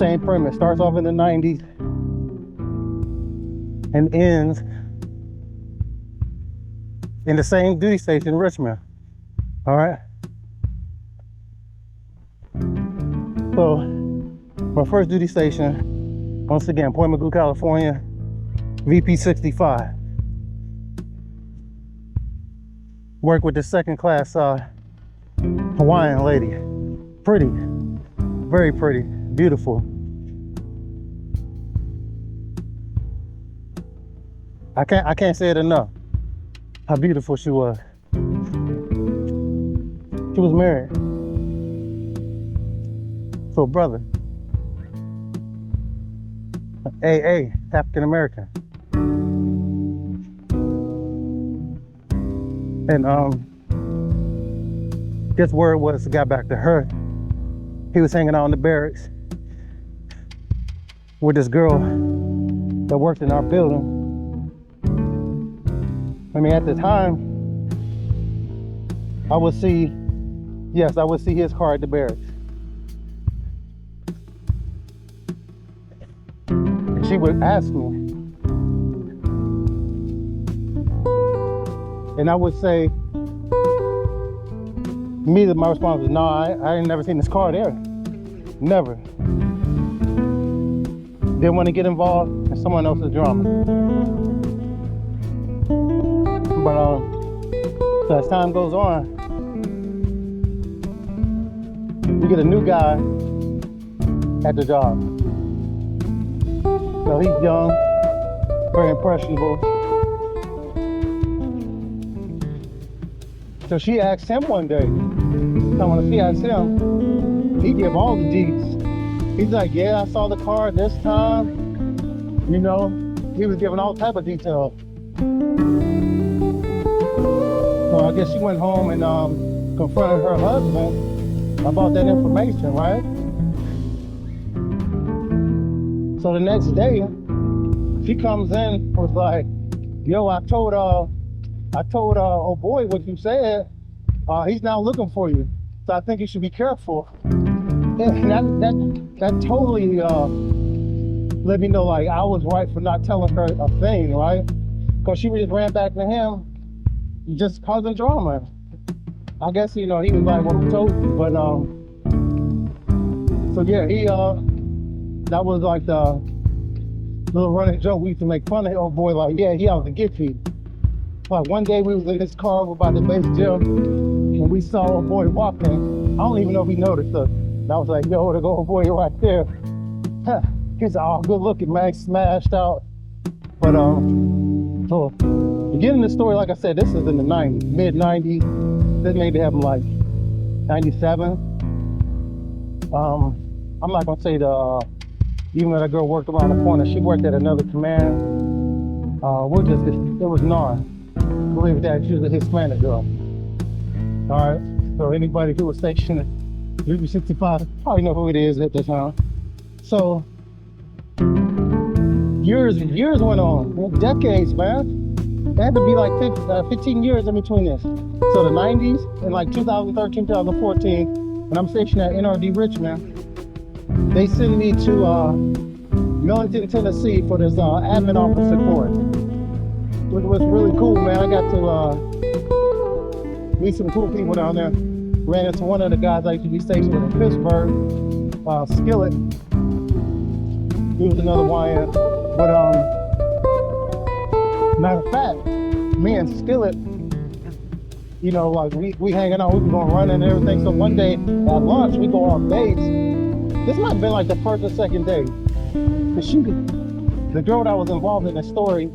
Same premise, starts off in the 90s and ends in the same duty station in Richmond. All right. So my first duty station, once again, Point Mugu, California, VP 65. Work with the second class Hawaiian lady. Pretty, very pretty, beautiful. I can't say it enough how beautiful she was. She was married to a brother, AA, African American. And guess word was got back to her. He was hanging out in the barracks with this girl that worked in our building. I mean, at the time, I would see his car at the barracks. And she would ask me, and I would say, immediately my response was, no, I ain't never seen this car there. Never. Didn't want to get involved in someone else's drama. But so as time goes on, we get a new guy at the job. So he's young, very impressionable. So she asked him one day, so when she asked him, he gave all the deets. He's like, yeah, I saw the car this time. You know, he was giving all type of details. So I guess she went home and confronted her husband about that information, right? So the next day, she comes in, was like, yo, I told old boy what you said. He's now looking for you. So I think you should be careful. And that totally let me know, like, I was right for not telling her a thing, right? Because she just ran back to him, just causing drama. I guess, you know, he was like, well, who told you? But so yeah, that was like the little running joke. We used to make fun of old boy, like, yeah, he out to get you. Like one day we was in his car by the base gym and we saw old boy walking. I don't even know if he noticed us. And I was like, yo, there go old boy right there. He's all good looking, man, smashed out. But so beginning the story, like I said, this is in the 90s, mid 90s. This maybe happened like 97. I'm not gonna say even when that girl worked around the corner, she worked at another command. It was non. I believe that she was a Hispanic girl. All right, so anybody who was stationed at UB65 probably know who it is at the time. So years and years went on, decades, man. It had to be like 15 years in between this. So the 90s and like 2013, 2014, when I'm stationed at NRD Richmond, they send me to Millington, Tennessee for this admin officer course, which was really cool, man. I got to meet some cool people down there. Ran into one of the guys I used to be stationed with in Pittsburgh, Skillet. He was another Hawaiian. But matter of fact, me and Skillet, you know, like we hanging out, we were going running and everything. So one day at lunch, we go on base. This might have been like the first or second day. The girl that was involved in the story,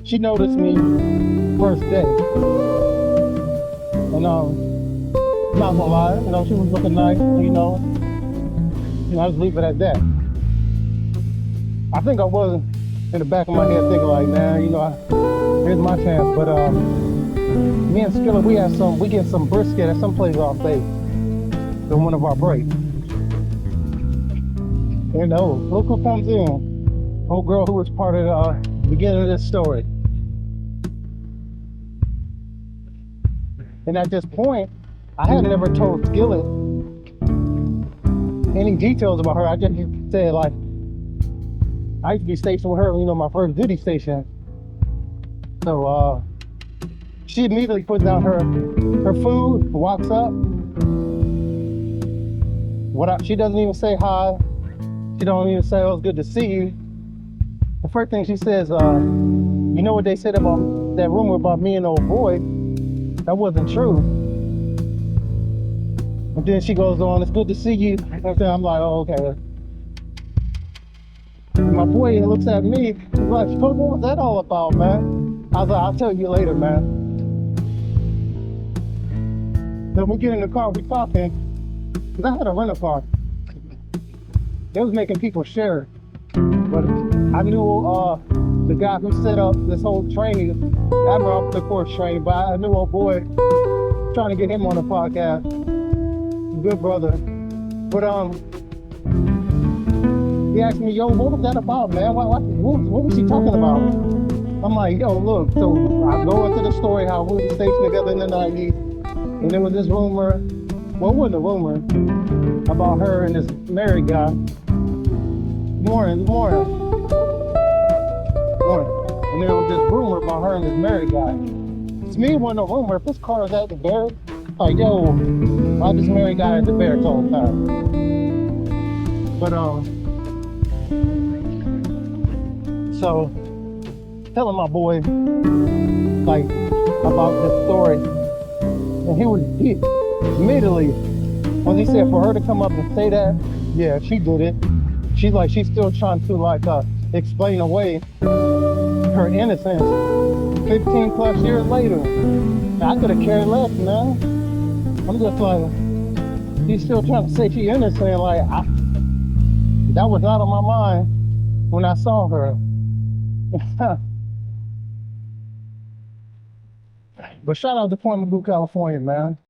she noticed me first day. And not gonna lie, you know, she was looking nice, you know. I'll just leave it at that. I think I was in the back of my head thinking like, man, you know, here's my chance. But me and Skillet, we get some brisket at some place off base in one of our breaks. And look who comes in. Old girl who was part of the beginning of this story. And at this point, I had never told Skillet any details about her. I just said like I used to be stationed with her, you know, my first duty station. So she immediately puts down her food, walks up. She doesn't even say hi. She don't even say, "Oh, it's good to see you." The first thing she says, you know what they said about that rumor about me and the old boy? That wasn't true. And then she goes on, "It's good to see you." And then I'm like, "Oh, okay." And my boy looks at me, he's like, "What was that all about, man?" I was like, "I'll tell you later, man." Then we get in the car, we talking, because I had a rental car. They was making people share. But I knew the guy who set up this whole training, Admiral Officer Course training, but I knew old boy trying to get him on the podcast. Good brother. But he asked me, "Yo, what was that about, man? What was she talking about?" I'm like, "Yo, look." So I go into the story how we were stationed together in the 90s, and there was this rumor. Well, it wasn't a rumor about her and this married guy. Morning. And there was this rumor about her and this married guy. To me, it wasn't a rumor. If this car was at the barracks, like, yo, why this married guy at the barracks all the time? But so telling my boy like about this story, and he immediately when he said for her to come up and say that, yeah, she did it. She's still trying to like explain away her innocence 15 plus years later. I could have cared less, man. I'm just like, she's still trying to say she's innocent. Like, that was not on my mind when I saw her. But shout out to Point Mugu, California, man.